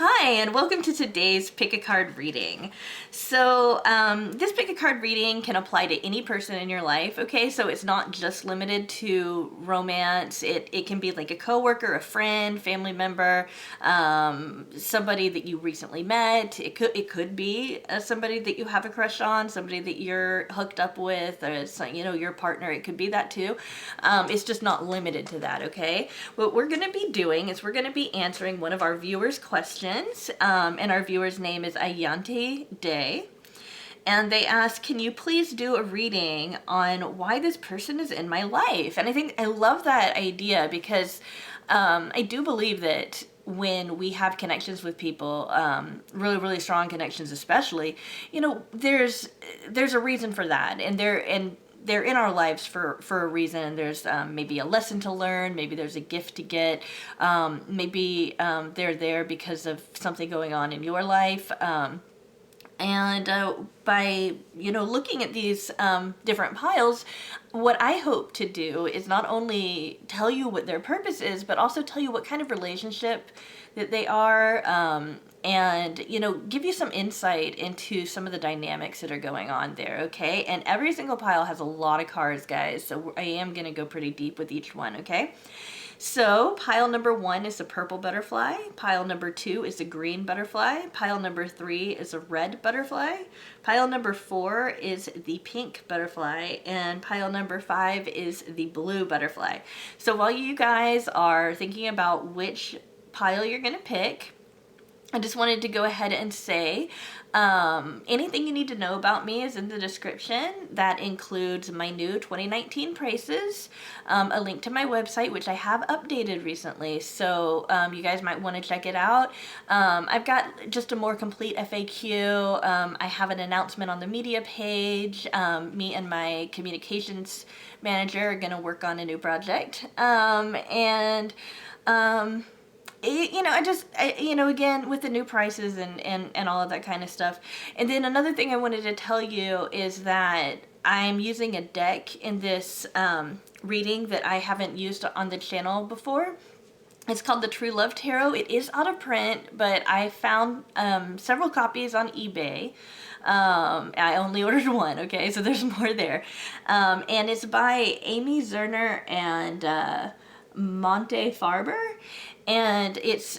Hi, and welcome to today's Pick a Card reading. So, this Pick a Card reading can apply to any person in your life, okay? So it's not just limited to romance. It can be like a coworker, a friend, family member, somebody that you recently met. It could be somebody that you have a crush on, somebody that you're hooked up with, or your partner. It could be that too. It's just not limited to that, okay? What we're going to be doing is we're going to be answering one of our viewers' questions. And our viewer's name is Ayanti Day. And they asked, can you please do a reading on why this person is in my life? And I love that idea because I do believe that when we have connections with people, really, really strong connections especially, there's a reason for that. And they're in our lives for a reason, and there's maybe a lesson to learn, maybe there's a gift to get, maybe they're there because of something going on in your life. And by looking at these different piles, what I hope to do is not only tell you what their purpose is, but also tell you what kind of relationship that they are, and give you some insight into some of the dynamics that are going on there. Okay, and every single pile has a lot of cards, guys, so I am going to go pretty deep with each one. Okay, so pile number 1 is a purple butterfly. Pile number 2 is a green butterfly. Pile number 3 is a red butterfly. Pile number 4 is the pink butterfly. And pile number 5 is the blue butterfly. So while you guys are thinking about which pile you're going to pick, I just wanted to go ahead and say anything you need to know about me is in the description. That includes my new 2019 prices, a link to my website, which I have updated recently, so you guys might want to check it out. I've got just a more complete FAQ. I have an announcement on the media page. Me and my communications manager are going to work on a new project. Again, with the new prices and all of that kind of stuff. And then another thing I wanted to tell you is that I'm using a deck in this reading that I haven't used on the channel before. It's called the True Love Tarot. It is out of print, but I found several copies on eBay. I only ordered one, okay, so there's more there. And it's by Amy Zerner and Monte Farber. And it's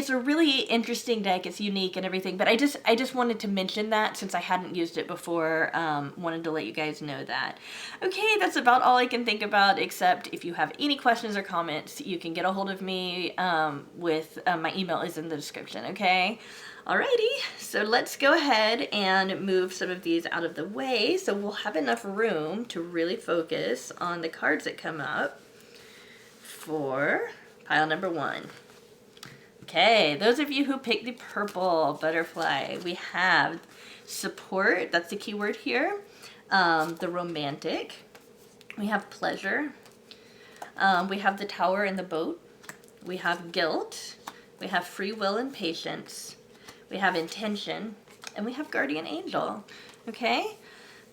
a really interesting deck. It's unique and everything, but I just wanted to mention that since I hadn't used it before. Wanted to let you guys know that. Okay, that's about all I can think about, except if you have any questions or comments, you can get a hold of me with my email is in the description, okay? Alrighty, so let's go ahead and move some of these out of the way so we'll have enough room to really focus on the cards that come up for pile number 1. Okay, those of you who picked the purple butterfly, we have support, that's the key word here, the romantic, we have pleasure, we have the tower and the boat, we have guilt, we have free will and patience, we have intention, and we have guardian angel. Okay?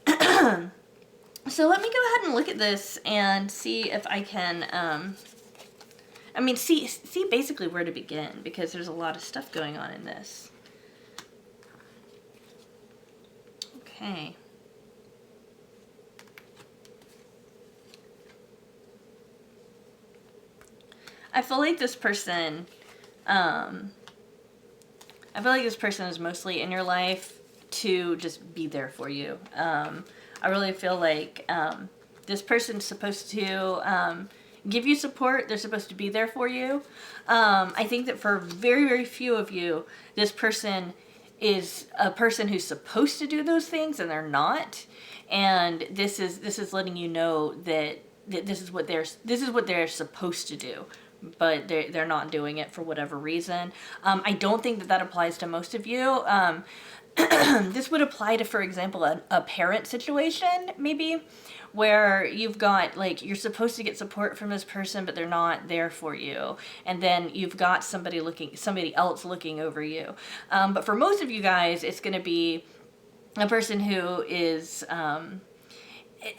So let me go ahead and look at this and see if I can see basically where to begin, because there's a lot of stuff going on in this. Okay. I feel like this person is mostly in your life to just be there for you. I really feel like this person's supposed to give you support. They're supposed to be there for you. I think that for very, very few of you, this person is a person who's supposed to do those things and they're not. And this is letting you know that this is what they're supposed to do, but they're not doing it for whatever reason. I don't think that applies to most of you. This would apply to, for example, a parent situation, maybe, where you've got, like, you're supposed to get support from this person, but they're not there for you. And then you've got somebody else looking over you. But for most of you guys, it's going to be a person who is,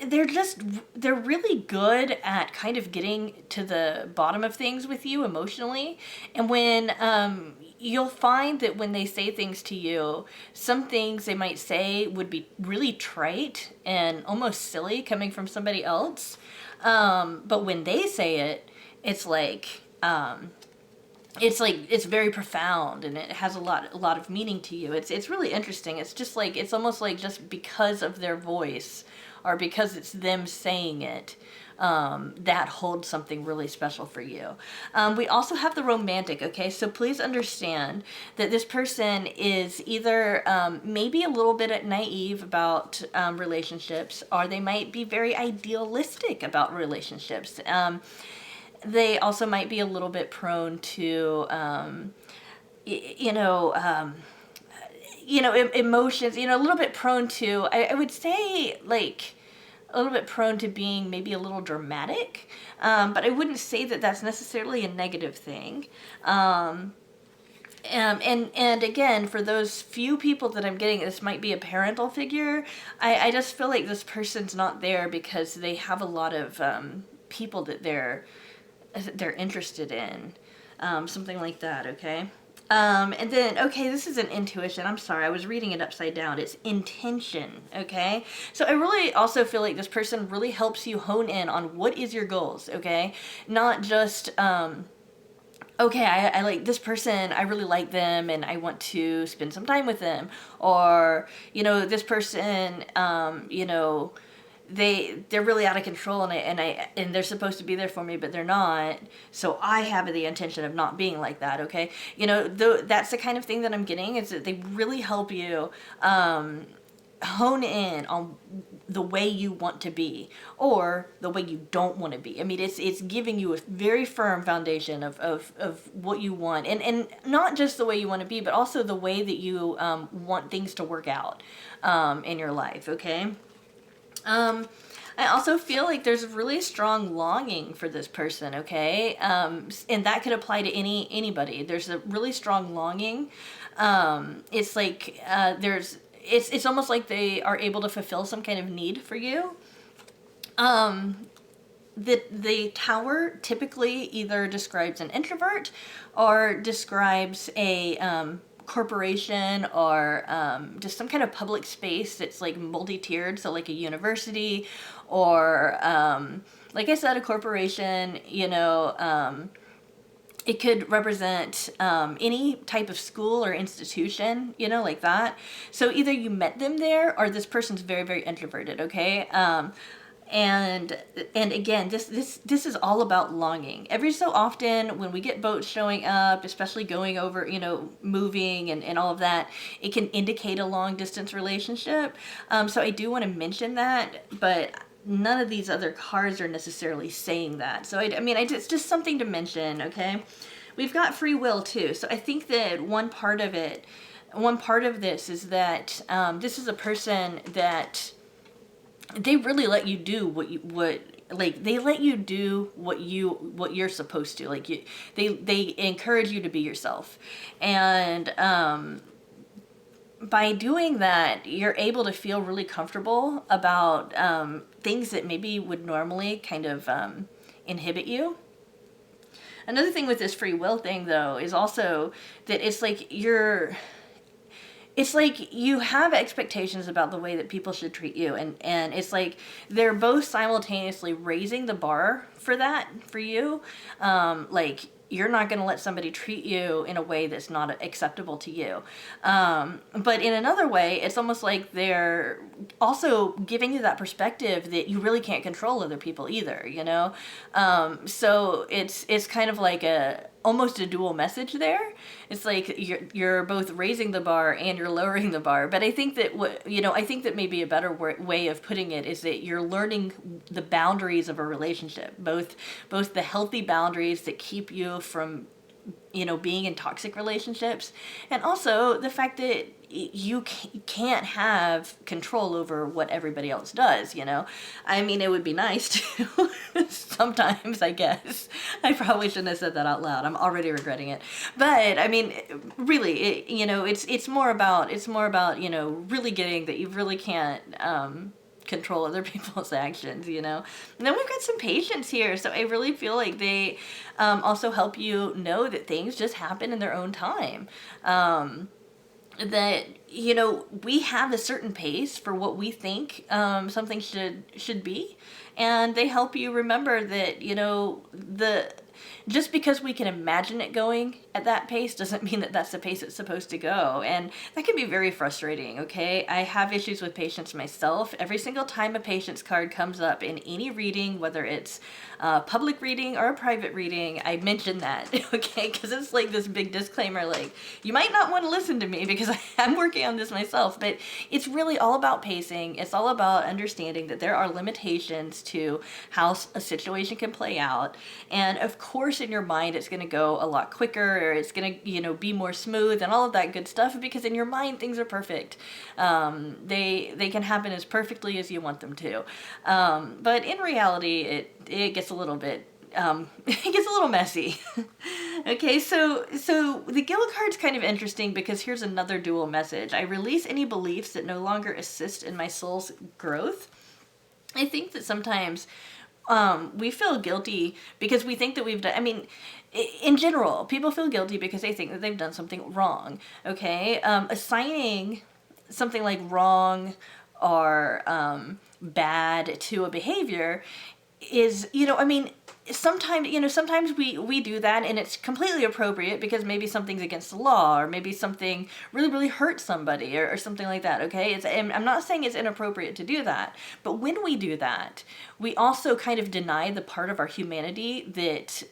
they're really good at kind of getting to the bottom of things with you emotionally. And when you'll find that when they say things to you, some things they might say would be really trite and almost silly coming from somebody else. But when they say it, it's like, it's very profound, and it has a lot of meaning to you. It's really interesting. It's just like, it's almost like just because of their voice, or because it's them saying it, that holds something really special for you. We also have the romantic, okay? So please understand that this person is either maybe a little bit naive about relationships, or they might be very idealistic about relationships. They also might be a little bit prone to, emotions, a little bit prone to, I would say, like, a little bit prone to being maybe a little dramatic, but I wouldn't say that that's necessarily a negative thing. And again, for those few people that I'm getting, this might be a parental figure. I just feel like this person's not there because they have a lot of people that they're interested in, something like that. Okay. And then, okay, this is an intuition. I'm sorry, I was reading it upside down. It's intention, okay? So I really also feel like this person really helps you hone in on what is your goals, okay? Not just, okay, I like this person, I really like them, and I want to spend some time with them. Or, this person, they're really out of control, and they're supposed to be there for me, but they're not. So I have the intention of not being like that. Okay, that's the kind of thing that I'm getting, is that they really help you hone in on the way you want to be, or the way you don't want to be. I mean, it's giving you a very firm foundation of what you want, and not just the way you want to be, but also the way that you want things to work out in your life. Okay. I also feel like there's a really strong longing for this person, okay? And that could apply to anybody. There's a really strong longing. It's like it's almost like they are able to fulfill some kind of need for you. The tower typically either describes an introvert or describes a corporation, or just some kind of public space that's like multi-tiered, so like a university, or like I said, a corporation. It could represent any type of school or institution, like that. So either you met them there, or this person's very, very introverted, okay? And again, this is all about longing. Every so often, when we get boats showing up, especially going over, moving and all of that, it can indicate a long distance relationship. So I do want to mention that, but none of these other cards are necessarily saying that. So it's just something to mention. Okay, we've got free will too. So I think that one part of this is that this is a person that they really let you do what you're supposed to. Like they encourage you to be yourself, and by doing that, you're able to feel really comfortable about things that maybe would normally kind of inhibit you. Another thing with this free will thing, though, is also that it's like you have expectations about the way that people should treat you, and it's like they're both simultaneously raising the bar for you. Like, you're not going to let somebody treat you in a way that's not acceptable to you. But in another way, it's almost like they're also giving you that perspective that you really can't control other people either, So it's kind of like almost a dual message there. It's like you're both raising the bar and you're lowering the bar. But I think that I think that maybe a better way of putting it is that you're learning the boundaries of a relationship, both the healthy boundaries that keep you from being in toxic relationships, and also the fact that you can't have control over what everybody else does. I mean, it would be nice to sometimes, I guess. I probably shouldn't have said that out loud. I'm already regretting it. But I mean, really, it's more about really getting that you really can't control other people's actions, you know. And then we've got some patience here. So I really feel like they also help you know that things just happen in their own time. That, you know, we have a certain pace for what we think something should be, and they help you remember that, you know, the just because we can imagine it going at that pace doesn't mean that that's the pace it's supposed to go. And that can be very frustrating, okay? I have issues with patience myself. Every single time a patience card comes up in any reading, whether it's a public reading or a private reading, I mention that, okay? Because it's like this big disclaimer, like, you might not want to listen to me because I'm working on this myself, but it's really all about pacing. It's all about understanding that there are limitations to how a situation can play out. And of course, in your mind, it's going to go a lot quicker, or it's going to, you know, be more smooth and all of that good stuff, because in your mind, things are perfect. They can happen as perfectly as you want them to. But in reality, it gets a little bit it gets a little messy. Okay, so the Gila card's kind of interesting because here's another dual message. I release any beliefs that no longer assist in my soul's growth. I think that sometimes we feel guilty because we think that we've done, I mean, in general, people feel guilty because they think that they've done something wrong, okay? Assigning something like wrong or bad to a behavior is, you know, I mean, sometimes we do that and it's completely appropriate because maybe something's against the law, or maybe something really, really hurts somebody, or something like that, okay? I'm not saying it's inappropriate to do that, but when we do that, we also kind of deny the part of our humanity that,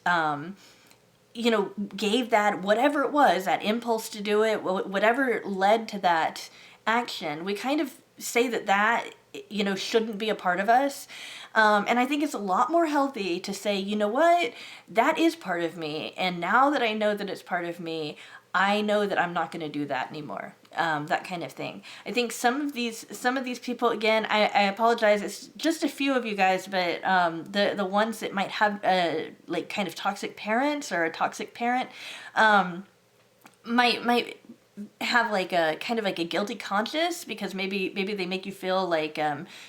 you know, gave that, whatever it was, that impulse to do it, whatever led to that action. We kind of say that, you know, shouldn't be a part of us. And I think it's a lot more healthy to say, you know what, that is part of me. And now that I know that it's part of me, I know that I'm not going to do that anymore. That kind of thing. I think some of these people, again, I apologize. It's just a few of you guys, but the ones that might have like kind of toxic parents or a toxic parent might have like a kind of like a guilty conscience because maybe they make you feel like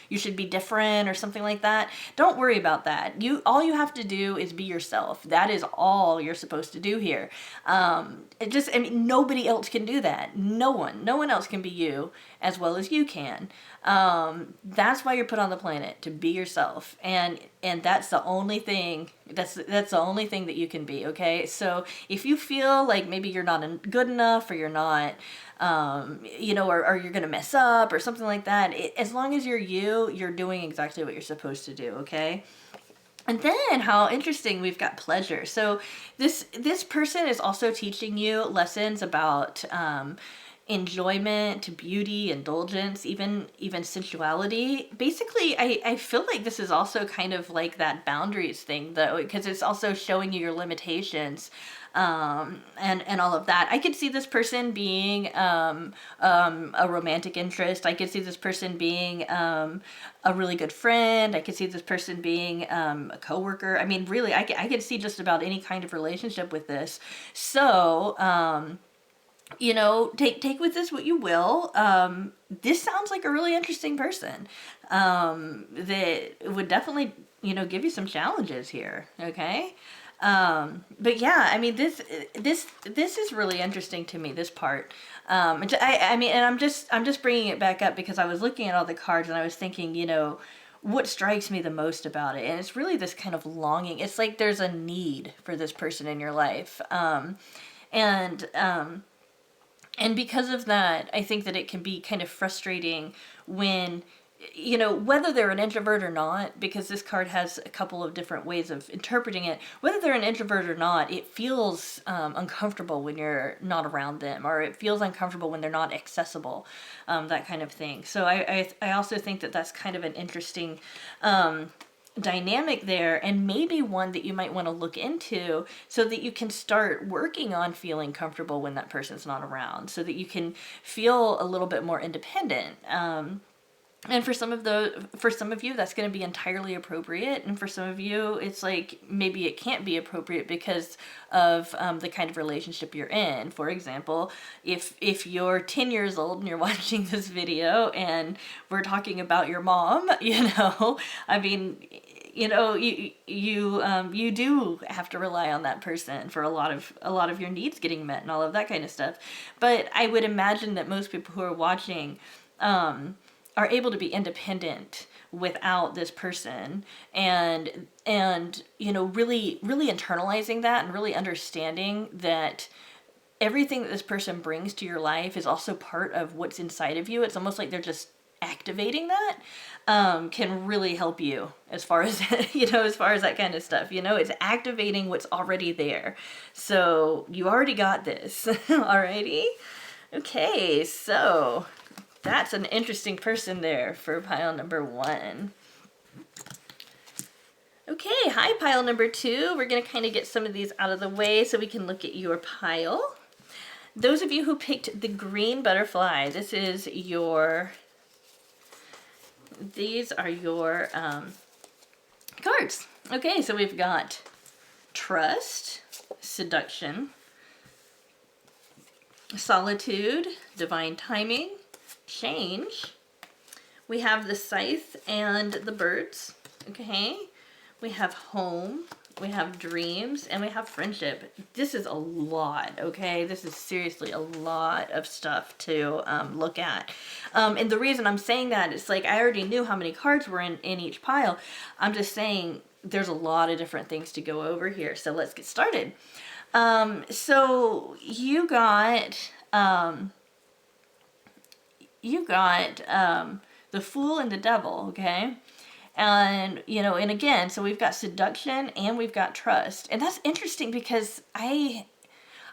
you should be different or something like that. Don't worry about that. All you have to do is be yourself. That is all you're supposed to do here. I mean, nobody else can do that. No one else can be you as well as you can. That's why you're put on the planet, to be yourself, and that's the only thing. That's the only thing that you can be. Okay, so if you feel like maybe you're not good enough, or you're not, you know, or you're gonna mess up or something like that, as long as you're doing exactly what you're supposed to do. Okay. And then, how interesting, we've got pleasure. So this person is also teaching you lessons about enjoyment, beauty, indulgence, even sensuality. Basically, I feel like this is also kind of like that boundaries thing, though, because it's also showing you your limitations. And all of that. I could see this person being a romantic interest. I could see this person being a really good friend. I could see this person being a coworker. I mean, really, I could see just about any kind of relationship with this. So, you know, take with this what you will. This sounds like a really interesting person that would definitely, you know, give you some challenges here. Okay. But yeah, I mean, this is really interesting to me, this part. I mean, and I'm just bringing it back up because I was looking at all the cards and I was thinking, you know, what strikes me the most about it. And it's really this kind of longing. It's like there's a need for this person in your life. And because of that, I think that it can be kind of frustrating when, you know, whether they're an introvert or not, because this card has a couple of different ways of interpreting it, whether they're an introvert or not, it feels uncomfortable when you're not around them, or it feels uncomfortable when they're not accessible, that kind of thing. So I also think that that's kind of an interesting dynamic there, and maybe one that you might want to look into so that you can start working on feeling comfortable when that person's not around, so that you can feel a little bit more independent. And for some of you, that's going to be entirely appropriate, and for some of you, it's like maybe it can't be appropriate because of the kind of relationship you're in. For example, if you're 10 years old and you're watching this video and we're talking about your mom, I mean, you do have to rely on that person for a lot of your needs getting met and all of that kind of stuff. But I would imagine that most people who are watching are able to be independent without this person, and really internalizing that and really understanding that everything that this person brings to your life is also part of what's inside of you. It's almost like they're just activating that, can really help you as far as as far as that kind of stuff. It's activating what's already there. So you already got this. Alrighty. Okay, so that's an interesting person there for pile number 1. Okay, hi pile number 2. We're going to kind of get some of these out of the way so we can look at your pile. Those of you who picked the green butterfly, these are your cards. Okay, so we've got trust, seduction, solitude, divine timing, change. We have the scythe and the birds. Okay, we have home, we have dreams, and we have friendship. This is a lot, okay? This is seriously a lot of stuff to look at. And the reason I'm saying that is like I already knew how many cards were in each pile. I'm just saying there's a lot of different things to go over here. So let's get started. So you got the Fool and the Devil, okay? And, and again, so we've got seduction and we've got trust. And that's interesting because I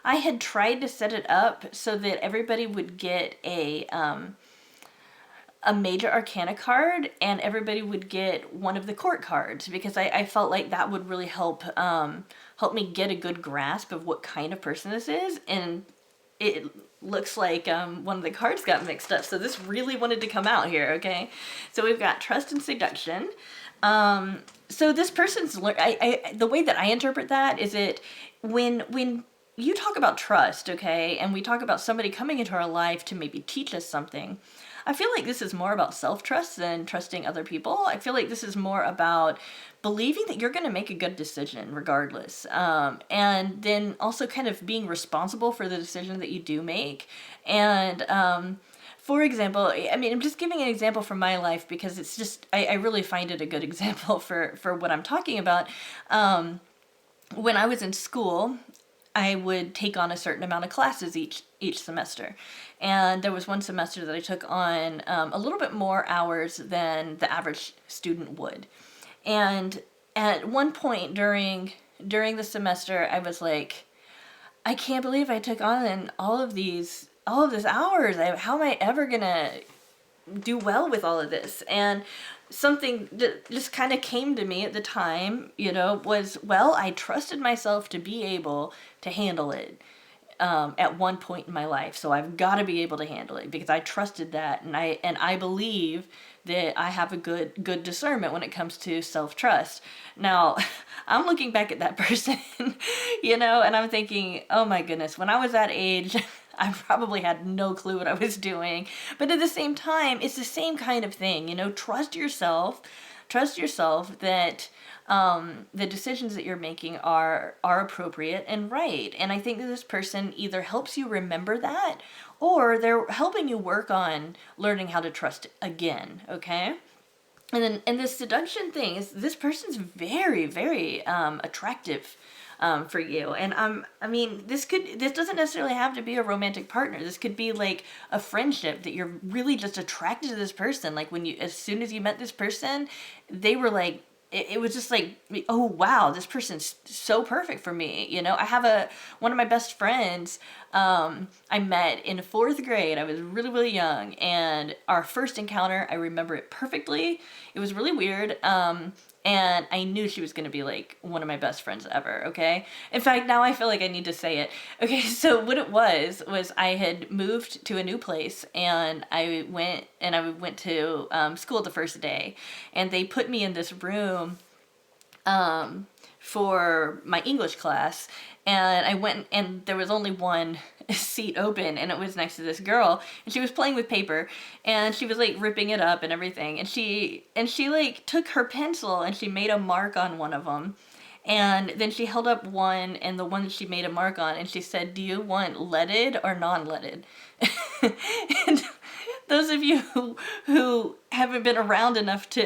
had tried to set it up so that everybody would get a major arcana card and everybody would get one of the court cards, because I felt like that would really help me get a good grasp of what kind of person this is. And it looks like one of the cards got mixed up, so this really wanted to come out here, okay? So we've got trust and seduction. So this person's, the way that I interpret that is when you talk about trust, okay, and we talk about somebody coming into our life to maybe teach us something, I feel like this is more about self-trust than trusting other people. I feel like this is more about believing that you're going to make a good decision regardless. And then also kind of being responsible for the decision that you do make. And for example, I mean, I'm just giving an example from my life because it's just, I really find it a good example for what I'm talking about. When I was in school, I would take on a certain amount of classes each semester. And there was one semester that I took on a little bit more hours than the average student would. And at one point during the semester, I was like, I can't believe I took on all of this hours. How am I ever gonna do well with all of this? And something that just kind of came to me at the time, was, well, I trusted myself to be able to handle it at one point in my life. So I've got to be able to handle it because I trusted that, and I believe that I have a good discernment when it comes to self-trust. Now, I'm looking back at that person, and I'm thinking, oh my goodness, when I was that age, I probably had no clue what I was doing. But at the same time, it's the same kind of thing, trust yourself that the decisions that you're making are appropriate and right. And I think that this person either helps you remember that, or they're helping you work on learning how to trust again, okay? And this seduction thing is, this person's very, very attractive for you. And I mean, this doesn't necessarily have to be a romantic partner. This could be like a friendship that you're really just attracted to this person. Like as soon as you met this person, they were like, it was just like, oh wow, this person's so perfect for me. I have one of my best friends I met in 4th grade. I was really, really young, and our first encounter, I remember it perfectly. It was really weird. And I knew she was going to be like one of my best friends ever, okay? In fact, now I feel like I need to say it. Okay, so what it was I had moved to a new place, and I went to school the first day, and they put me in this room for my English class, and I went, and there was only one seat open, and it was next to this girl, and she was playing with paper, and she was like ripping it up and everything, and she like took her pencil and she made a mark on one of them, and then she held up one, and the one that she made a mark on, and she said, "Do you want leaded or non-leaded?" And those of you who haven't been around enough to,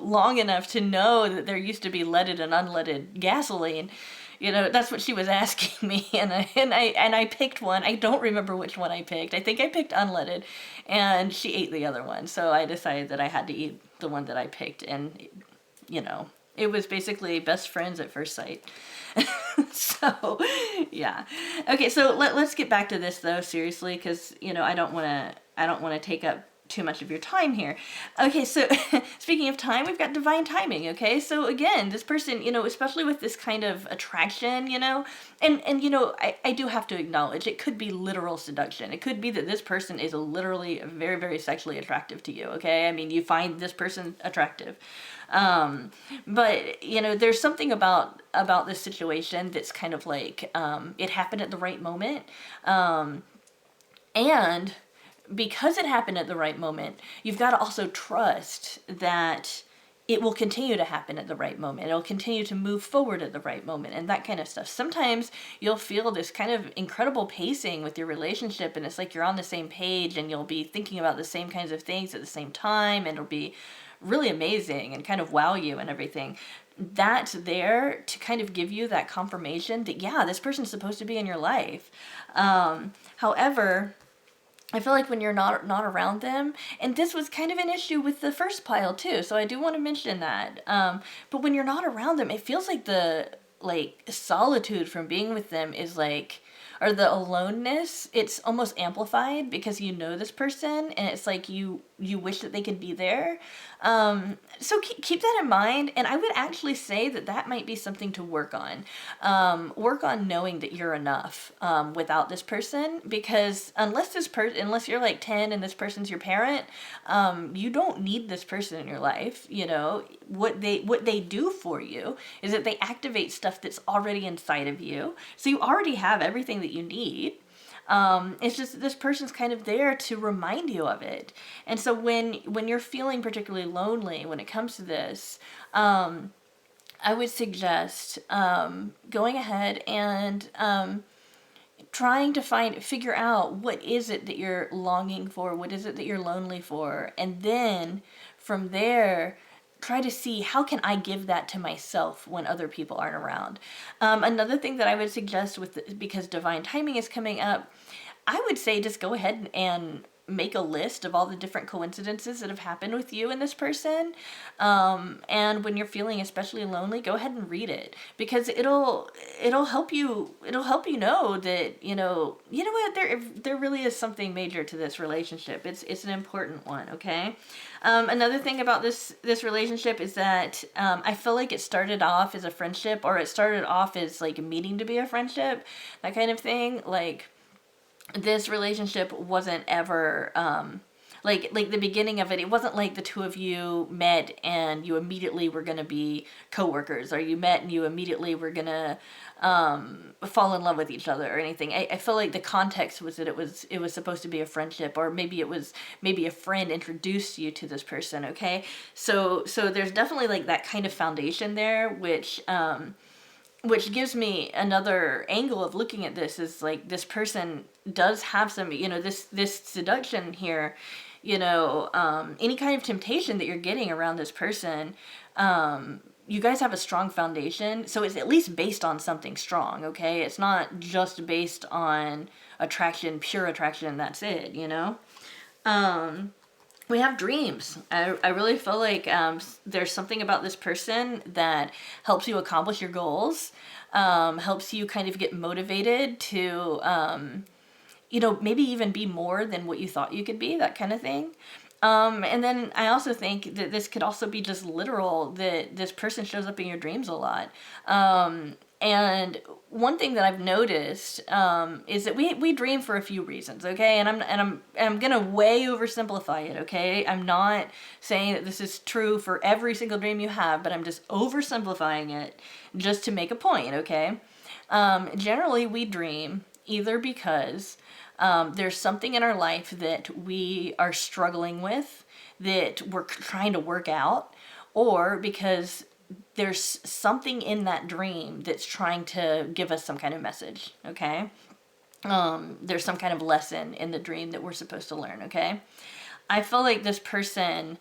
long enough to know that there used to be leaded and unleaded gasoline, that's what she was asking me, and I picked one. I don't remember which one I picked. I think I picked unleaded, and she ate the other one. So I decided that I had to eat the one that I picked, and it was basically best friends at first sight. So, yeah. Okay, so let's get back to this though, seriously, because I don't want to take up too much of your time here. Okay, so speaking of time, we've got divine timing. Okay, so again, this person, especially with this kind of attraction, and I do have to acknowledge it could be literal seduction. It could be that this person is literally very, very sexually attractive to you. Okay, I mean, you find this person attractive. But there's something about this situation that's kind of like, it happened at the right moment. And because it happened at the right moment, you've got to also trust that it will continue to happen at the right moment. It'll continue to move forward at the right moment and that kind of stuff. Sometimes you'll feel this kind of incredible pacing with your relationship, and it's like you're on the same page and you'll be thinking about the same kinds of things at the same time, and it'll be really amazing and kind of wow you and everything. That's there to kind of give you that confirmation that, yeah, this person's supposed to be in your life. However, I feel like when you're not around them, and this was kind of an issue with the first pile too, so I do want to mention that. But when you're not around them, it feels like the solitude from being with them is like, or the aloneness, it's almost amplified because this person, and it's like you wish that they could be there. So keep that in mind, and I would actually say that might be something to work on. Work on knowing that you're enough without this person, because unless you're like 10 and this person's your parent, you don't need this person in your life. What they do for you is that they activate stuff that's already inside of you, so you already have everything that you need. It's just this person's kind of there to remind you of it. And so when you're feeling particularly lonely when it comes to this, I would suggest going ahead and trying to figure out what is it that you're longing for, what is it that you're lonely for, and then from there, try to see, how can I give that to myself when other people aren't around? Another thing that I would suggest because divine timing is coming up, I would say just go ahead and make a list of all the different coincidences that have happened with you and this person. And when you're feeling especially lonely, go ahead and read it, because it'll help you know that, what, there really is something major to this relationship. It's an important one. Okay. Another thing about this relationship is that, I feel like it started off as a friendship, or it started off as like meaning to be a friendship, that kind of thing. Like, this relationship wasn't ever, like the beginning of it, it wasn't like the two of you met and you immediately were going to be coworkers, or you met and you immediately were going to fall in love with each other or anything. I feel like the context was that it was supposed to be a friendship, or maybe a friend introduced you to this person. Okay, so there's definitely like that kind of foundation there, which gives me another angle of looking at this, is like, this person does have some, this seduction here, any kind of temptation that you're getting around this person, you guys have a strong foundation, so it's at least based on something strong. Okay, it's not just based on attraction, pure attraction, and that's it. We have dreams. I really feel like there's something about this person that helps you accomplish your goals, helps you kind of get motivated to, maybe even be more than what you thought you could be, that kind of thing. And then I also think that this could also be just literal, that this person shows up in your dreams a lot. And one thing that I've noticed is that we dream for a few reasons, okay? And I'm gonna way oversimplify it, okay? I'm not saying that this is true for every single dream you have, but I'm just oversimplifying it just to make a point, okay? Generally, we dream either because there's something in our life that we are struggling with, that we're trying to work out, or because there's something in that dream that's trying to give us some kind of message, okay? There's some kind of lesson in the dream that we're supposed to learn, okay? I feel like this person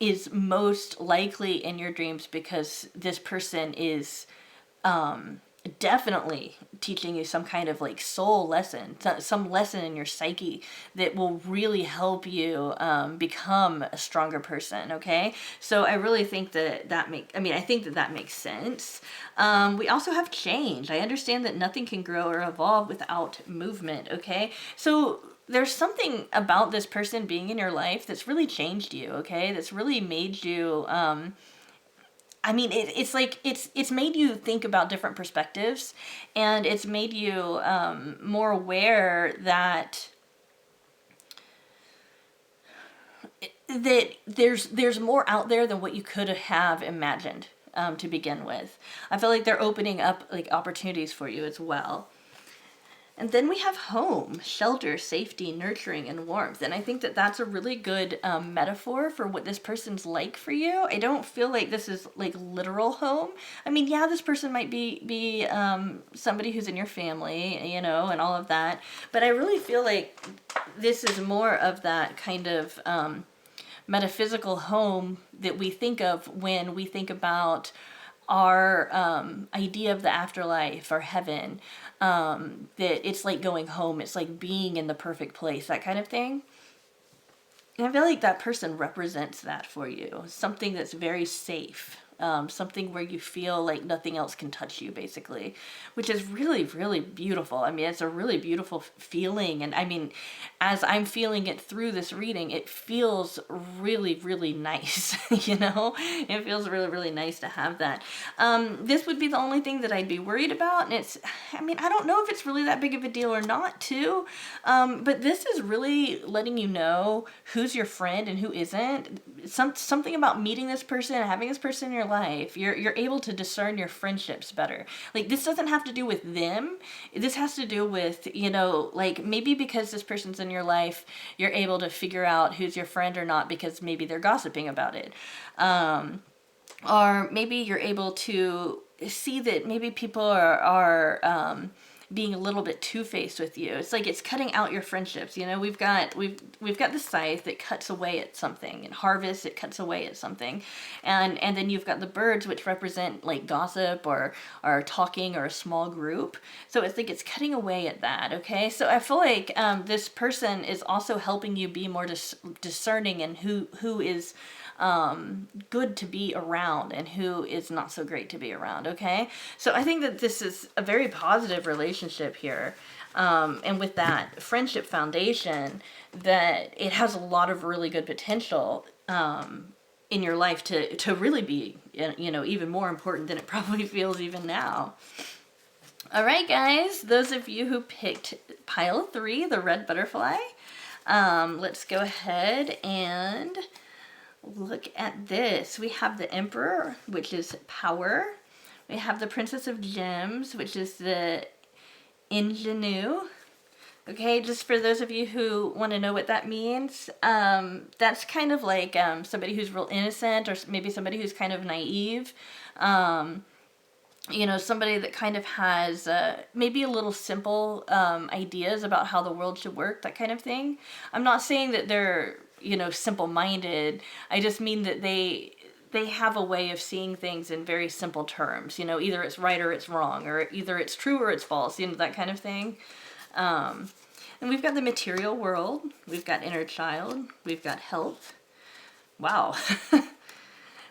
is most likely in your dreams because this person is definitely teaching you some kind of like soul lesson, some lesson in your psyche that will really help you become a stronger person. Okay, so I really think I think that makes sense. We also have change. I understand that nothing can grow or evolve without movement. Okay, so there's something about this person being in your life that's really changed you. Okay, that's really made you it's like it's made you think about different perspectives, and it's made you more aware that there's more out there than what you could have imagined to begin with. I feel like they're opening up like opportunities for you as well. And then we have home, shelter, safety, nurturing, and warmth. And I think that that's a really good metaphor for what this person's like for you. I don't feel like this is like literal home. I mean, yeah, this person might be somebody who's in your family, and all of that. But I really feel like this is more of that kind of metaphysical home that we think of when we think about our idea of the afterlife or heaven, that it's like going home, it's like being in the perfect place, that kind of thing. And I feel like that person represents that for you, something that's very safe, something where you feel like nothing else can touch you, basically, which is really, really beautiful. I mean, it's a really beautiful feeling. And I mean, as I'm feeling it through this reading, it feels really, really nice, It feels really, really nice to have that. This would be the only thing that I'd be worried about. And I don't know if it's really that big of a deal or not, too. But this is really letting you know who's your friend and who isn't. Something about meeting this person and having this person in your life, you're able to discern your friendships better. Like, this doesn't have to do with them. This has to do with, like, maybe because this person's in your life, you're able to figure out who's your friend or not because maybe they're gossiping about it. Or maybe you're able to see that maybe people are being a little bit two-faced with you. It's like it's cutting out your friendships. We've got the scythe that cuts away at something, and harvest, it cuts away at something, and then you've got the birds, which represent like gossip or talking or a small group. So it's like it's cutting away at that. Okay, so I feel like this person is also helping you be more discerning in who is good to be around and who is not so great to be around. Okay, so I think that this is a very positive relationship here, and with that friendship foundation, that it has a lot of really good potential in your life to really be even more important than it probably feels even now. All right, guys, those of you who picked pile 3, the red butterfly, let's go ahead and look at this. We have the Emperor, which is power. We have the Princess of Gems, which is the ingenue. Okay, just for those of you who want to know what that means, that's kind of like somebody who's real innocent, or maybe somebody who's kind of naive. Somebody that kind of has maybe a little simple ideas about how the world should work, that kind of thing. I'm not saying that they're simple-minded. I just mean that they have a way of seeing things in very simple terms. Either it's right or it's wrong, or either it's true or it's false, that kind of thing. And we've got the material world. We've got inner child. We've got health. Wow.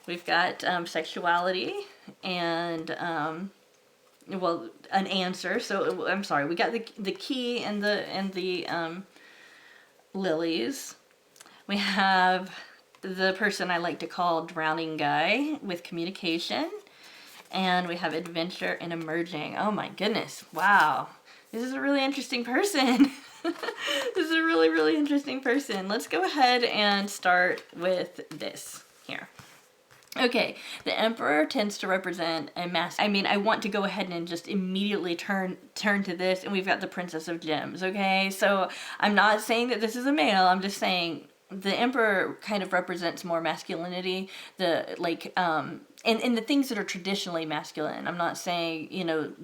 We've got sexuality and, an answer. So, I'm sorry. We got the key and the lilies. We have the person I like to call drowning guy with communication. And we have adventure and emerging. Oh my goodness. Wow. This is a really interesting person. This is a really, really interesting person. Let's go ahead and start with this here. Okay, the Emperor tends to represent a mass. I mean, I want to go ahead and just immediately turn to this, and we've got the Princess of Gems, okay? So I'm not saying that this is a male, I'm just saying the Emperor kind of represents more masculinity, and the things that are traditionally masculine. I'm not saying,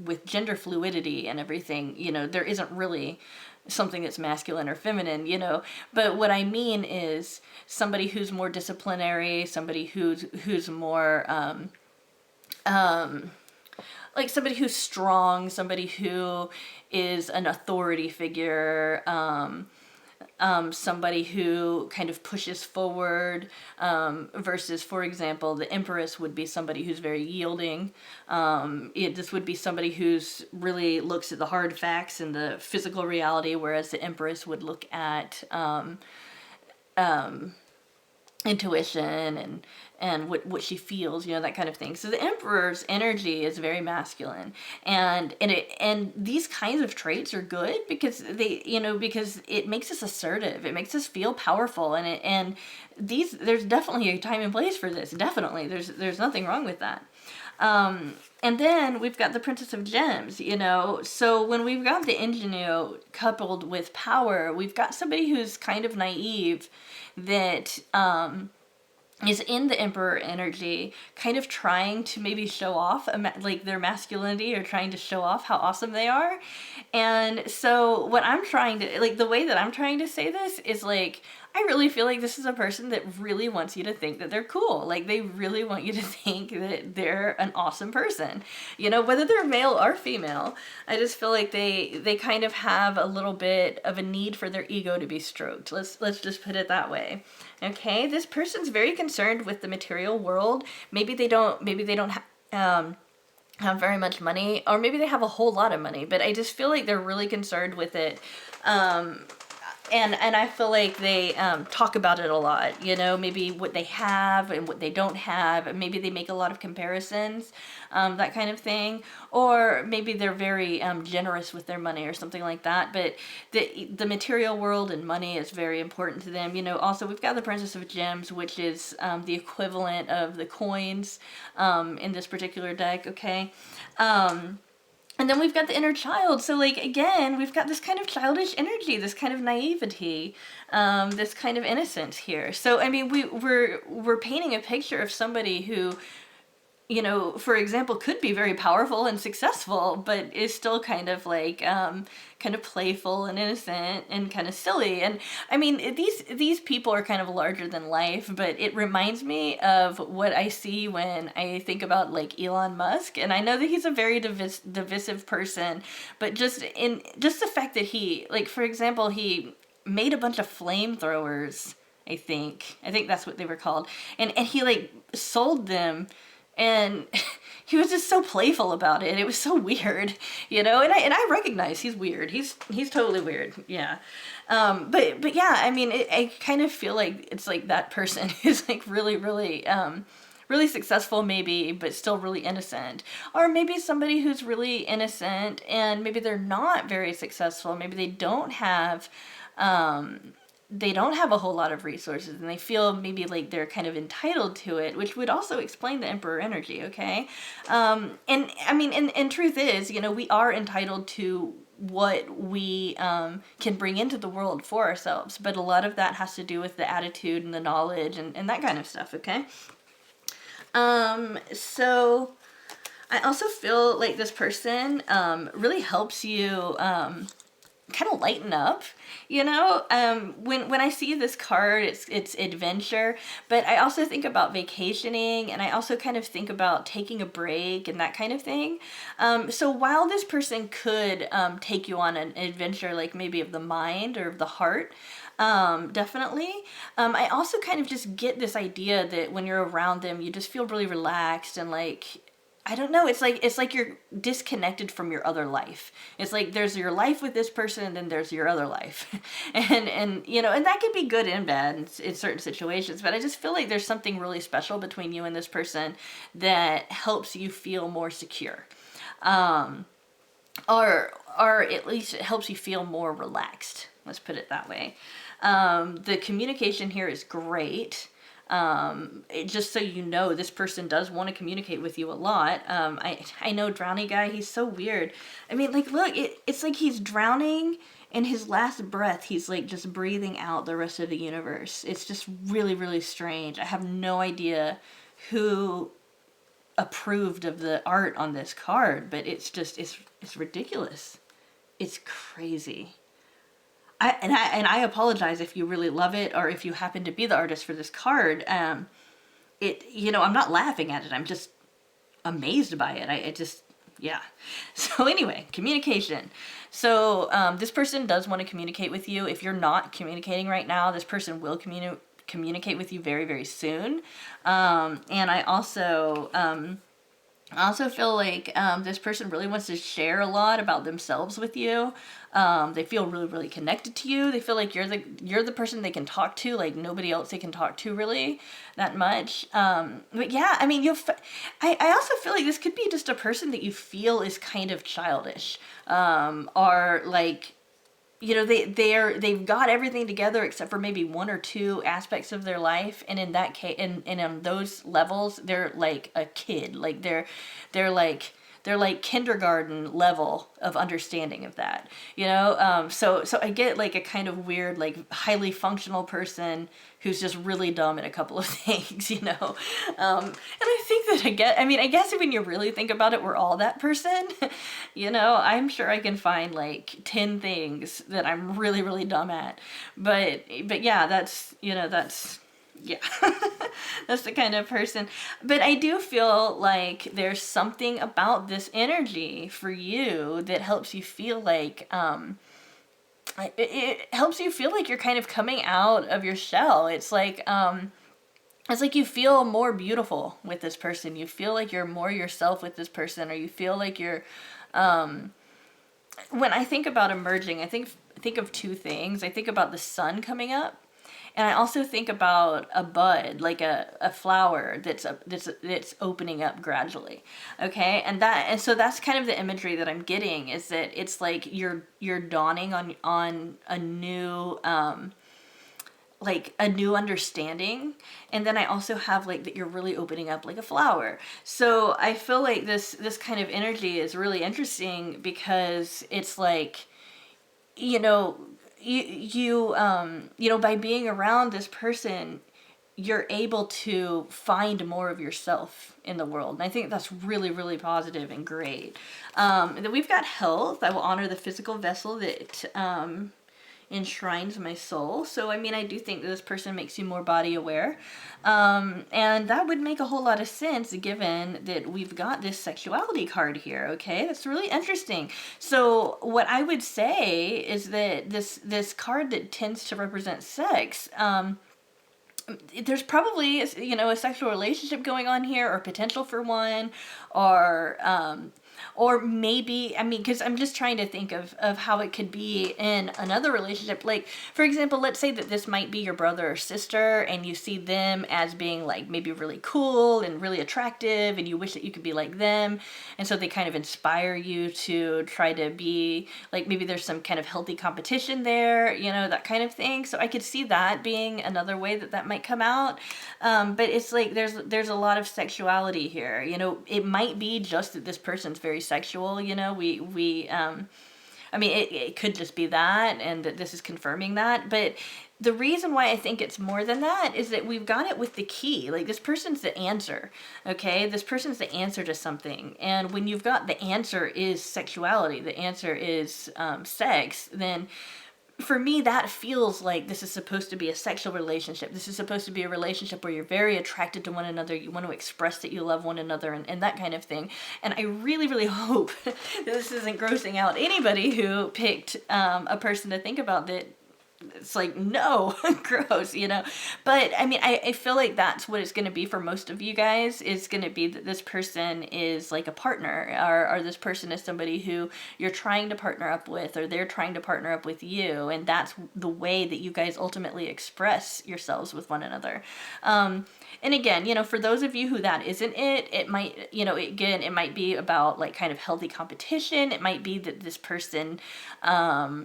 with gender fluidity and everything, there isn't really something that's masculine or feminine, but what I mean is somebody who's more disciplinary, somebody who's more like somebody who's strong, somebody who is an authority figure, somebody who kind of pushes forward, versus, for example, the Empress would be somebody who's very yielding. This would be somebody who's really looks at the hard facts and the physical reality, whereas the Empress would look at intuition and what she feels, that kind of thing. So the Emperor's energy is very masculine, and these kinds of traits are good because because it makes us assertive, it makes us feel powerful, and there's definitely a time and place for this. Definitely, there's nothing wrong with that. And then we've got the Princess of Gems, so when we've got the ingenue coupled with power, we've got somebody who's kind of naive that is in the Emperor energy, kind of trying to maybe show off like their masculinity, or trying to show off how awesome they are. And so what I'm trying to, the way that I'm trying to say this is I really feel like this is a person that really wants you to think that they're cool. They really want you to think that they're an awesome person. Whether they're male or female, I just feel like they kind of have a little bit of a need for their ego to be stroked. Let's just put it that way. Okay, this person's very concerned with the material world. Maybe they don't have very much money, or maybe they have a whole lot of money, but I just feel like they're really concerned with it. And I feel like they talk about it a lot, maybe what they have and what they don't have. Maybe they make a lot of comparisons, that kind of thing. Or maybe they're very generous with their money or something like that. But the material world and money is very important to them. Also we've got the Princess of Gems, which is the equivalent of the coins in this particular deck, okay? And then we've got the inner child. So again, we've got this kind of childish energy, this kind of naivety, this kind of innocence here. So I mean, we're painting a picture of somebody who, for example, could be very powerful and successful, but is still kind of kind of playful and innocent and kind of silly. And I mean, these people are kind of larger than life, but it reminds me of what I see when I think about Elon Musk. And I know that he's a very divisive person, but just the fact that he, for example, he made a bunch of flamethrowers, I think that's what they were called. And he sold them. And he was just so playful about it. It was so weird, and I recognize he's weird. He's totally weird. Yeah. But yeah, I mean, I kind of feel like it's that person is really, really, really successful maybe, but still really innocent. Or maybe somebody who's really innocent and maybe they're not very successful. Maybe they don't have a whole lot of resources, and they feel maybe they're kind of entitled to it, which would also explain the Emperor energy, okay? And I mean, and truth is, we are entitled to what we can bring into the world for ourselves, but a lot of that has to do with the attitude and the knowledge and that kind of stuff, okay? So I also feel like this person really helps you kind of lighten up, when I see this card, it's adventure, but I also think about vacationing, and I also kind of think about taking a break and that kind of thing. So while this person could take you on an adventure, maybe of the mind or of the heart, definitely, I also kind of just get this idea that when you're around them, you just feel really relaxed and I don't know. It's like you're disconnected from your other life. It's like there's your life with this person, and then there's your other life, and you know, and that can be good and bad in certain situations. But I just feel like there's something really special between you and this person that helps you feel more secure, or at least it helps you feel more relaxed. Let's put it that way. The communication here is great. Just so you know, this person does want to communicate with you a lot. I know Drowny Guy, he's so weird. I mean, like, look, it's like he's drowning, and his last breath, he's like just breathing out the rest of the universe. It's just really, really strange. I have no idea who approved of the art on this card, but it's just, it's ridiculous. It's crazy. I apologize if you really love it, or if you happen to be the artist for this card. You know, I'm not laughing at it. I'm just amazed by it. It just, yeah. So anyway, communication. So this person does want to communicate with you. If you're not communicating right now, this person will communicate with you very, very soon. And I also feel like this person really wants to share a lot about themselves with you. They feel really, really connected to you. They feel like you're the person they can talk to, like nobody else they can talk to really that much. But yeah, I mean, I also feel like this could be just a person that you feel is kind of childish, or like, you know, they've got everything together except for maybe one or two aspects of their life, and in that case, and on those levels, they're like a kid. Like they're like kindergarten level of understanding of that, you know. So I get like a kind of weird, like highly functional person who's just really dumb at a couple of things, you know. And I think that I guess when you really think about it, we're all that person. You know, I'm sure I can find like 10 things that I'm really, really dumb at. But yeah, that's, you know, that's, yeah, that's the kind of person. But I do feel like there's something about this energy for you that helps you feel like, it helps you feel like you're kind of coming out of your shell. It's like you feel more beautiful with this person. You feel like you're more yourself with this person, or you feel like you're, when I think about emerging, I think of two things. I think about the sun coming up, and I also think about a bud, like a flower that's opening up gradually. Okay, and so that's kind of the imagery that I'm getting, is that it's like you're dawning on a new, like a new understanding. And then I also have like that you're really opening up like a flower. So I feel like this kind of energy is really interesting, because it's like, you know, you know, by being around this person, you're able to find more of yourself in the world. And I think that's really, really positive and great. And then we've got health. I will honor the physical vessel that enshrines my soul. So, I mean, I do think that this person makes you more body aware. And that would make a whole lot of sense, given that we've got this sexuality card here. Okay, that's really interesting. So what I would say is that this card that tends to represent sex, there's probably, you know, a sexual relationship going on here, or potential for one, or maybe, I mean, because I'm just trying to think of how it could be in another relationship. Like, for example, let's say that this might be your brother or sister, and you see them as being like maybe really cool and really attractive, and you wish that you could be like them. And so they kind of inspire you to try to be like, maybe there's some kind of healthy competition there, you know, that kind of thing. So I could see that being another way that might come out. But it's like there's a lot of sexuality here. You know, it might be just that this person's very sexual, you know, I mean, it could just be that, and that this is confirming that. But the reason why I think it's more than that is that we've got it with the key. Like, this person's the answer, okay? This person's the answer to something. And when you've got the answer is sexuality, the answer is sex, then for me, that feels like this is supposed to be a sexual relationship. This is supposed to be a relationship where you're very attracted to one another. You want to express that you love one another, and that kind of thing. And I really, really hope that this isn't grossing out anybody who picked a person to think about that it's like, no, gross, you know. But I mean, I feel like that's what it's going to be for most of you guys. Is going to be that this person is like a partner, or this person is somebody who you're trying to partner up with, or they're trying to partner up with you, and that's the way that you guys ultimately express yourselves with one another. And again, you know, for those of you who that isn't it, it might, you know, again, it might be about like kind of healthy competition. It might be that this person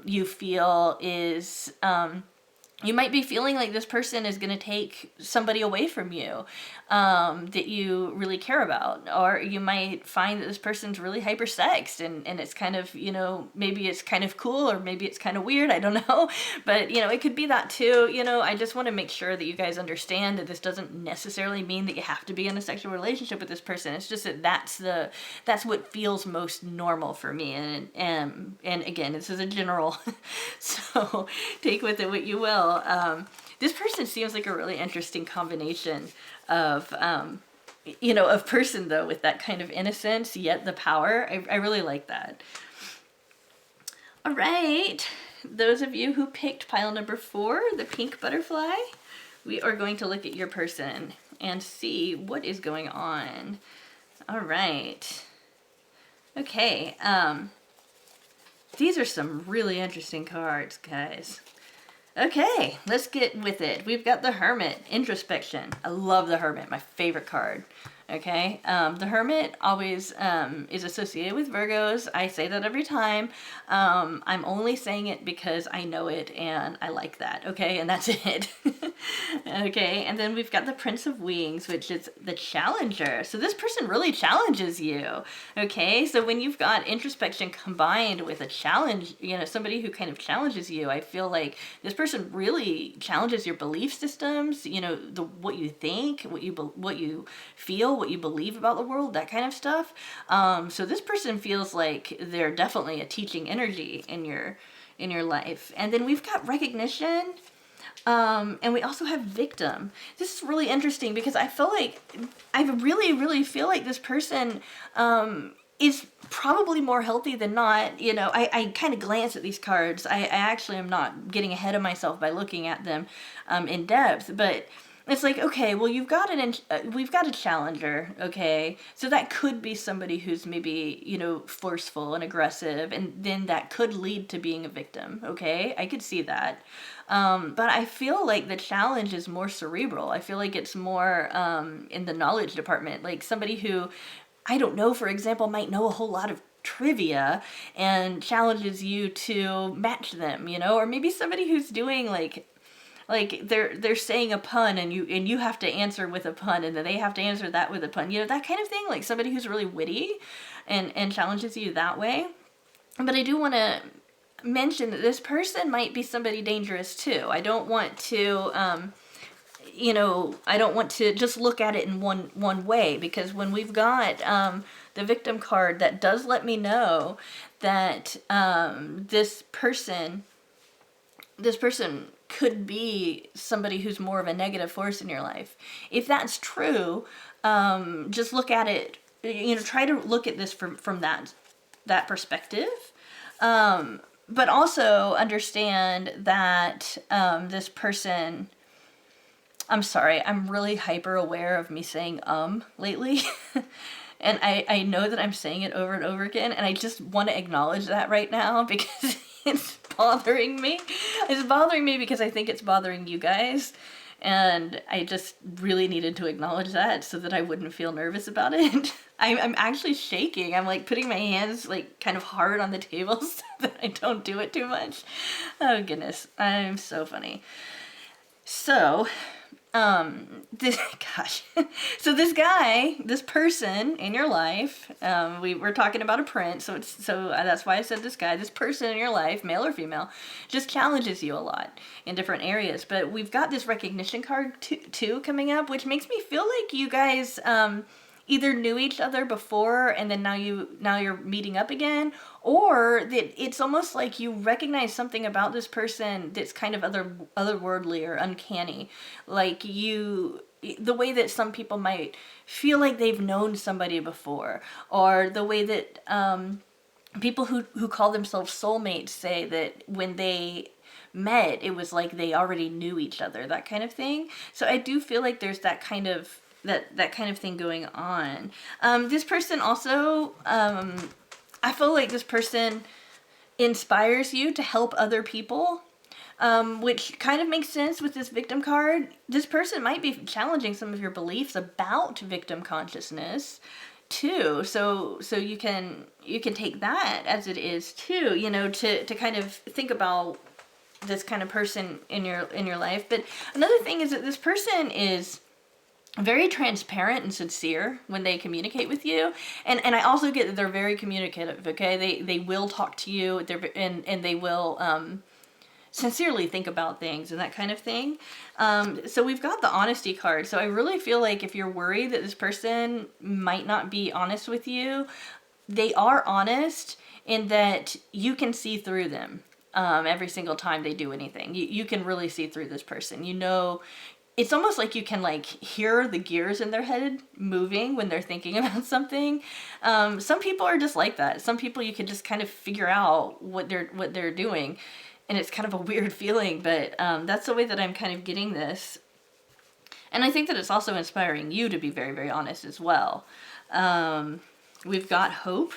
you feel is you might be feeling like this person is going to take somebody away from you that you really care about. Or you might find that this person's really hypersexed and it's kind of, you know, maybe it's kind of cool or maybe it's kind of weird. I don't know. But, you know, it could be that too. You know, I just want to make sure that you guys understand that this doesn't necessarily mean that you have to be in a sexual relationship with this person. It's just that that's what feels most normal for me. And again, this is a general, so take with it what you will. This person seems like a really interesting combination of, you know, of person though, with that kind of innocence, yet the power. I really like that. All right. Those of you who picked pile number 4, the pink butterfly, we are going to look at your person and see what is going on. All right. Okay. These are some really interesting cards, guys. Okay, let's get with it. We've got the Hermit, introspection. I love the Hermit, my favorite card. Okay, the Hermit always is associated with Virgos. I say that every time. I'm only saying it because I know it and I like that. Okay, and that's it. Okay, and then we've got the Prince of Wings, which is the Challenger. So this person really challenges you. Okay, so when you've got introspection combined with a challenge, you know, somebody who kind of challenges you, I feel like this person really challenges your belief systems. You know, what you think, what you feel, what you believe about the world, that kind of stuff. So this person feels like they're definitely a teaching energy in your life. And then we've got recognition. And we also have victim. This is really interesting because I feel like I really, really feel like this person is probably more healthy than not. You know, I kind of glance at these cards. I actually am not getting ahead of myself by looking at them in depth, but it's like, okay, well, we've got a challenger, okay? So that could be somebody who's maybe, you know, forceful and aggressive, and then that could lead to being a victim, okay? I could see that. But I feel like the challenge is more cerebral. I feel like it's more in the knowledge department, like somebody who, I don't know, for example, might know a whole lot of trivia and challenges you to match them, you know? Or maybe somebody who's doing like they're saying a pun and you have to answer with a pun, and then they have to answer that with a pun, you know, that kind of thing. Like somebody who's really witty and challenges you that way. But I do want to mention that this person might be somebody dangerous too. I don't want to you know, I don't want to just look at it in one way, because when we've got the victim card, that does let me know that this person could be somebody who's more of a negative force in your life. If that's true, just look at it, you know, try to look at this from that perspective. But also understand that this person, I'm sorry, I'm really hyper aware of me saying lately. And I know that I'm saying it over and over again, and I just want to acknowledge that right now because it's bothering me. It's bothering me because I think it's bothering you guys. And I just really needed to acknowledge that so that I wouldn't feel nervous about it. I'm actually shaking. I'm like putting my hands like kind of hard on the table so that I don't do it too much. Oh goodness, I'm so funny. So, gosh. So this guy, this person in your life, we're talking about a prince, so that's why I said this guy, this person in your life, male or female, just challenges you a lot in different areas. But we've got this recognition card too coming up, which makes me feel like you guys either knew each other before and then now you're meeting up again, or that it's almost like you recognize something about this person that's kind of otherworldly or uncanny. Like the way that some people might feel like they've known somebody before, or the way that people who call themselves soulmates say that when they met, it was like they already knew each other, that kind of thing. So I do feel like there's that kind of thing going on. This person also, I feel like this person inspires you to help other people, which kind of makes sense with this victim card. This person might be challenging some of your beliefs about victim consciousness too. So you can take that as it is too, to kind of think about this kind of person in your life. But another thing is that this person is very transparent and sincere when they communicate with you, and I also get that they're very communicative. Okay, they will talk to you, and they will sincerely think about things and that kind of thing. So we've got the honesty card. So I really feel like if you're worried that this person might not be honest with you, they are honest in that you can see through them. Every single time they do anything, you can really see through this person. It's almost like you can like hear the gears in their head moving when they're thinking about something. Some people are just like that. Some people you can just kind of figure out what they're doing, and it's kind of a weird feeling, but that's the way that I'm kind of getting this. And I think that it's also inspiring you to be very, very honest as well. We've got hope.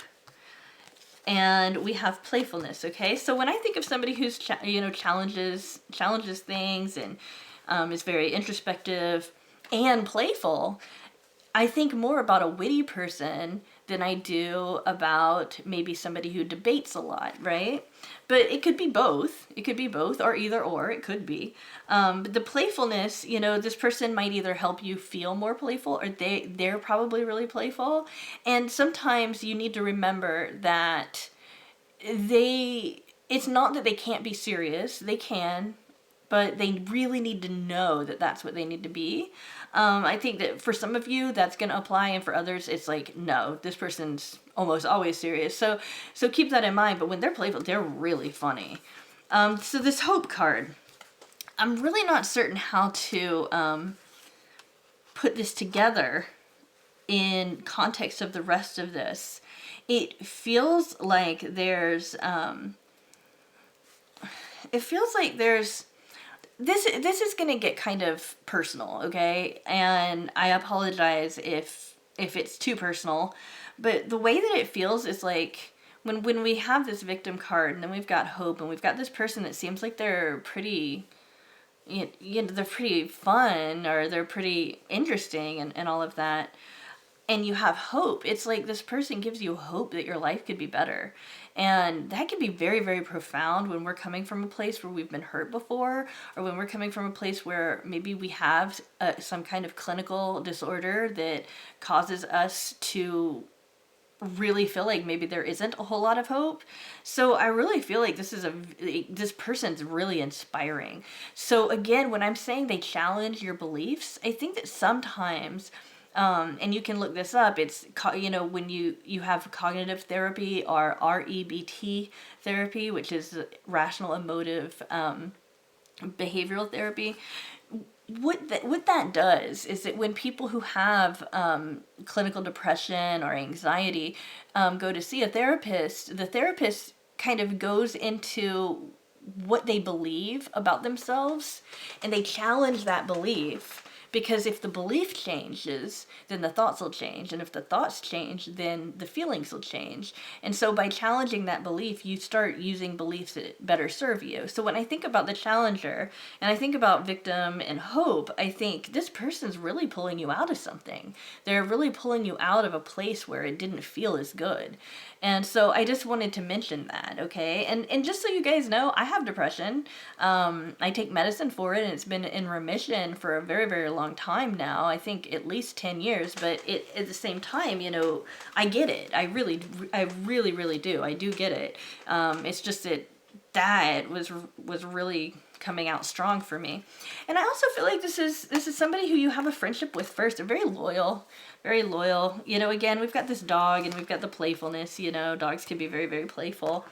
And we have playfulness, okay? So when I think of somebody who's challenges things and is very introspective and playful, I think more about a witty person than I do about maybe somebody who debates a lot, right? But it could be both. It could be both, or either or. It could be. But the playfulness, this person might either help you feel more playful, or they're probably really playful. And sometimes you need to remember that it's not that they can't be serious. They can, but they really need to know that that's what they need to be. I think that for some of you that's going to apply, and for others it's like, no, this person's almost always serious. So keep that in mind. But when they're playful, they're really funny. So this hope card, I'm really not certain how to put this together in context of the rest of this. It feels like there's this is going to get kind of personal, okay? And I apologize if it's too personal, but the way that it feels is like when we have this victim card, and then we've got hope, and we've got this person that seems like they're pretty, they're pretty fun, or they're pretty interesting, and all of that. And you have hope. It's like this person gives you hope that your life could be better. And that can be very, very profound when we're coming from a place where we've been hurt before, or when we're coming from a place where maybe we have some kind of clinical disorder that causes us to really feel like maybe there isn't a whole lot of hope. So I really feel like this person's really inspiring. So again, when I'm saying they challenge your beliefs, I think that sometimes and you can look this up. It's, when you have cognitive therapy, or REBT therapy, which is rational emotive behavioral therapy. What that does is that when people who have clinical depression or anxiety go to see a therapist, the therapist kind of goes into what they believe about themselves, and they challenge that belief. Because if the belief changes, then the thoughts will change. And if the thoughts change, then the feelings will change. And so by challenging that belief, you start using beliefs that better serve you. So when I think about the challenger, and I think about victim and hope, I think this person's really pulling you out of something. They're really pulling you out of a place where it didn't feel as good. And so I just wanted to mention that, okay? And just so you guys know, I have depression. I take medicine for it, and it's been in remission for a very, very long time now. I think at least 10 years, but at the same time, I get it. I really, really do. I do get it. It's just that was really coming out strong for me. And I also feel like this is somebody who you have a friendship with first. They're very loyal. Very loyal. Again, we've got this dog, and we've got the playfulness. Dogs can be very, very playful.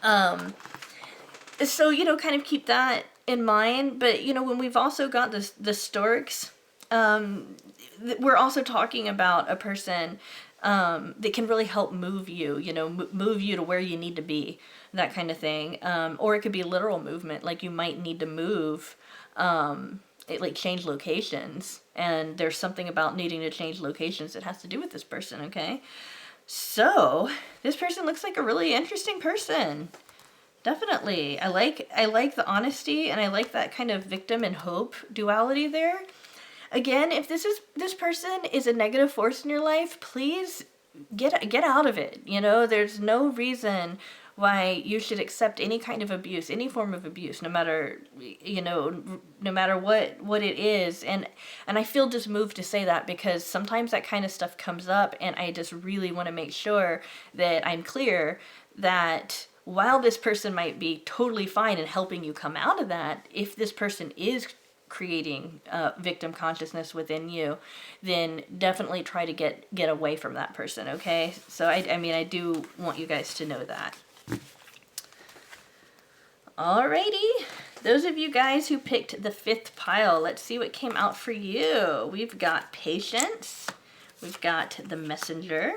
So, kind of keep that in mind. But, when we've also got the storks, we're also talking about a person that can really help move you, move you to where you need to be, that kind of thing. Or it could be literal movement, like you might need to move, like change locations. And there's something about needing to change locations that has to do with this person, okay? So, this person looks like a really interesting person. Definitely. I like the honesty, and I like that kind of victim and hope duality there. Again, if this person is a negative force in your life, please get out of it. There's no reason why you should accept any kind of abuse, any form of abuse, no matter what it is. And I feel just moved to say that because sometimes that kind of stuff comes up, and I just really want to make sure that I'm clear that while this person might be totally fine in helping you come out of that, if this person is creating victim consciousness within you, then definitely try to get away from that person, okay? So I do want you guys to know that. Alrighty, those of you guys who picked the 5th pile, let's see what came out for you. We've got patience, we've got the messenger,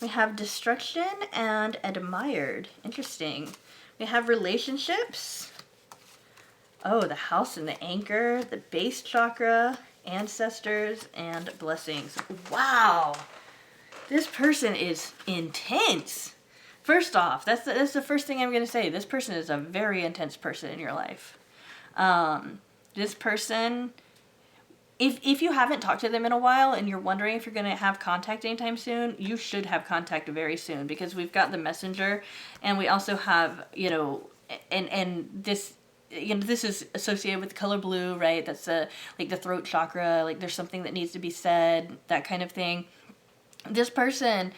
we have destruction and admired. Interesting. We have relationships. Oh, the house and the anchor, the base chakra, ancestors, and blessings. Wow, this person is intense. First off, that's the first thing I'm going to say. This person is a very intense person in your life. This person, if you haven't talked to them in a while and you're wondering if you're going to have contact anytime soon, you should have contact very soon, because we've got the messenger, and we also have, and this, this is associated with the color blue, right? That's like the throat chakra, like there's something that needs to be said, that kind of thing. This person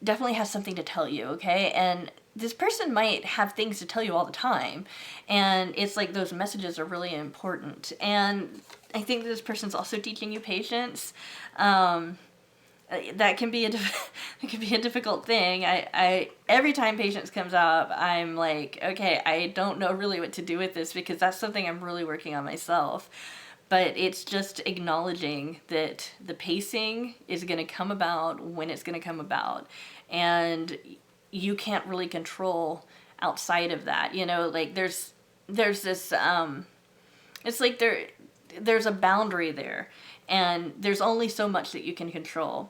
definitely has something to tell you, okay? And this person might have things to tell you all the time, and it's like those messages are really important. And I think this person's also teaching you patience. That can be a difficult thing. I every time patience comes up, I'm like, okay, I don't know really what to do with this, because that's something I'm really working on myself. But it's just acknowledging that the pacing is going to come about when it's going to come about. And you can't really control outside of that. Like there's this, it's like there's a boundary there. And there's only so much that you can control.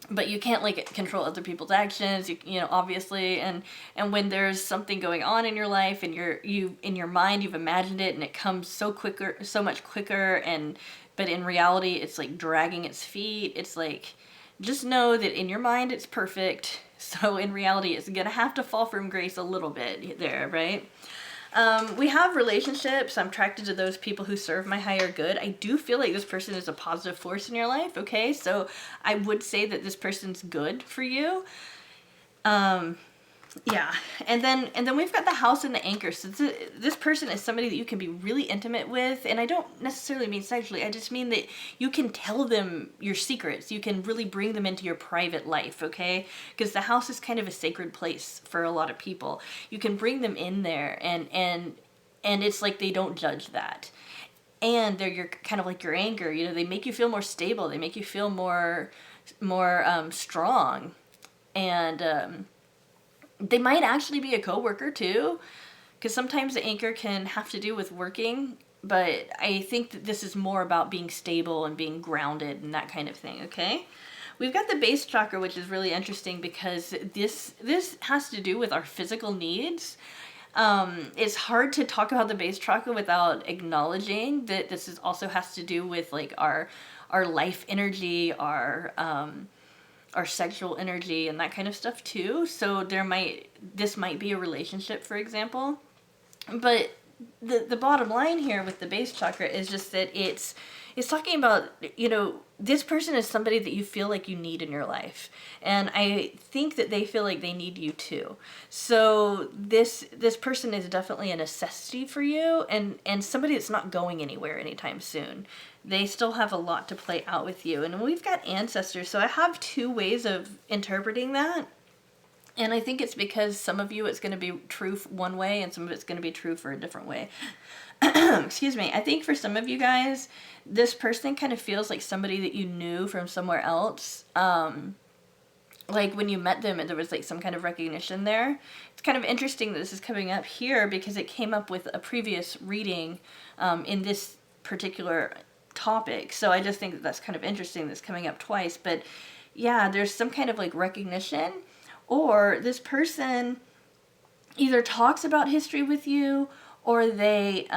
But you can't control other people's actions, obviously, and when there's something going on in your life and you in your mind you've imagined it and it comes so much quicker, but in reality it's like dragging its feet. It's like, just know that in your mind it's perfect, so in reality it's gonna have to fall from grace a little bit there, right? We have relationships. I'm attracted to those people who serve my higher good. I do feel like this person is a positive force in your life, okay? So I would say that this person's good for you. Yeah, and then we've got the house and the anchor. So this person is somebody that you can be really intimate with, and I don't necessarily mean sexually. I just mean that you can tell them your secrets. You can really bring them into your private life, okay? Because the house is kind of a sacred place for a lot of people. You can bring them in there, and it's like they don't judge that. And they're kind of like your anchor. They make you feel more stable. They make you feel more strong, and they might actually be a coworker too, because sometimes the anchor can have to do with working, but I think that this is more about being stable and being grounded and that kind of thing, okay? We've got the base chakra, which is really interesting because this has to do with our physical needs. It's hard to talk about the base chakra without acknowledging that this also has to do with like our life energy, our sexual energy and that kind of stuff too. So this might be a relationship, for example. But the bottom line here with the base chakra is just that it's talking about, this person is somebody that you feel like you need in your life. And I think that they feel like they need you too. So this person is definitely a necessity for you, and somebody that's not going anywhere anytime soon. They still have a lot to play out with you. And we've got ancestors. So I have two ways of interpreting that. And I think it's because some of you it's going to be true one way and some of it's going to be true for a different way. Excuse me. I think for some of you guys, this person kind of feels like somebody that you knew from somewhere else. Like when you met them and there was like some kind of recognition there. It's kind of interesting that this is coming up here because it came up with a previous reading in this particular topic. So I just think that that's kind of interesting that's coming up twice. But yeah, there's some kind of like recognition, or this person either talks about history with you or they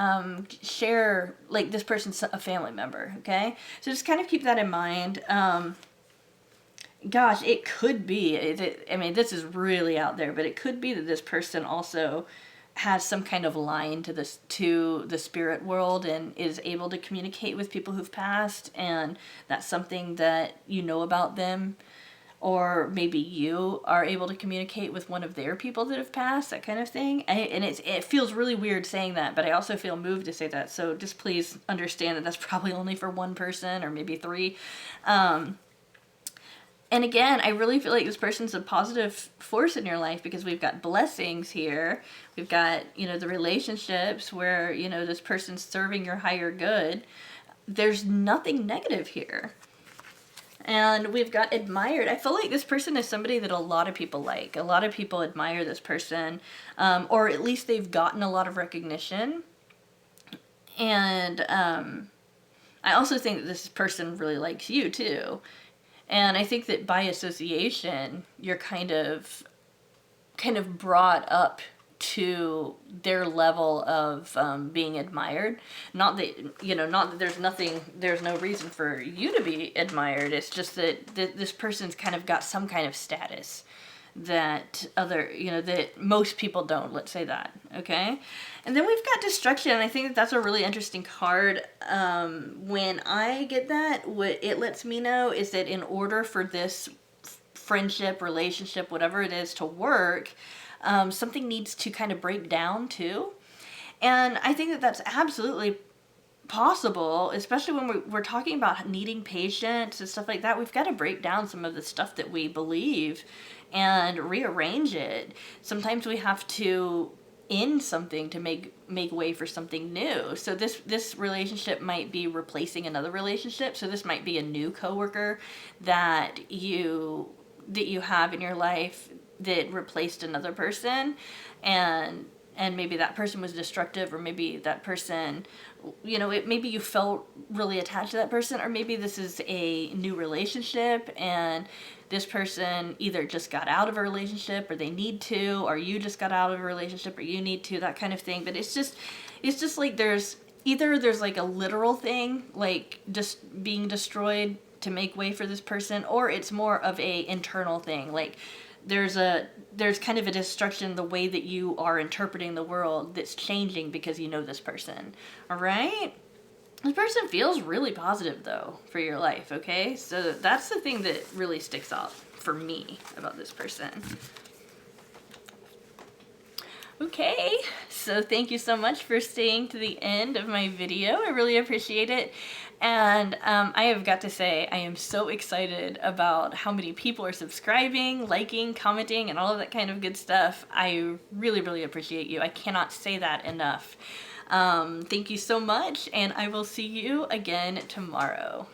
share, like this person's a family member, okay? So just kind of keep that in mind. Gosh, it could be, I mean, this is really out there, but it could be that this person also has some kind of line to this, to the spirit world, and is able to communicate with people who've passed, and that's something that you know about them, or maybe you are able to communicate with one of their people that have passed, that kind of thing. And it feels really weird saying that, but I also feel moved to say that, so just please understand that that's probably only for one person, or maybe three. And again, I really feel like this person's a positive force in your life because we've got blessings here. We've got, you know, the relationships where, you know, this person's serving your higher good. There's nothing negative here. And we've got admired. I feel like this person is somebody that a lot of people like. A lot of people admire this person, or at least they've gotten a lot of recognition. And I also think that this person really likes you too. And I think that by association, you're kind of brought up to their level of being admired. Not that, you know, not that there's no reason for you to be admired. It's just that this person's kind of got some kind of status that other, you know, that most people don't, let's say that, okay? And then we've got destruction, and I think that that's a really interesting card. When I get that, what it lets me know is that in order for this friendship, relationship, whatever it is to work, something needs to kind of break down too. And I think that that's absolutely possible, especially when we're talking about needing patience and stuff like that. We've got to break down some of the stuff that we believe and rearrange it. Sometimes we have to end something to make way for something new. So this relationship might be replacing another relationship. So this might be a new coworker that you have in your life that replaced another person, and maybe that person was destructive, or maybe that person, you know, maybe you felt really attached to that person, or maybe this is a new relationship and this person either just got out of a relationship or they need to, or you just got out of a relationship or you need to, that kind of thing. But it's just like there's like a literal thing, like just being destroyed to make way for this person, or it's more of a internal thing, like there's kind of a destruction in the way that you are interpreting the world that's changing because you know this person. All right? This person feels really positive, though, for your life, okay? So that's the thing that really sticks out for me about this person. Okay, so thank you so much for staying to the end of my video. I really appreciate it. And I have got to say, I am so excited about how many people are subscribing, liking, commenting, and all of that kind of good stuff. I really, really appreciate you. I cannot say that enough. Thank you so much, and I will see you again tomorrow.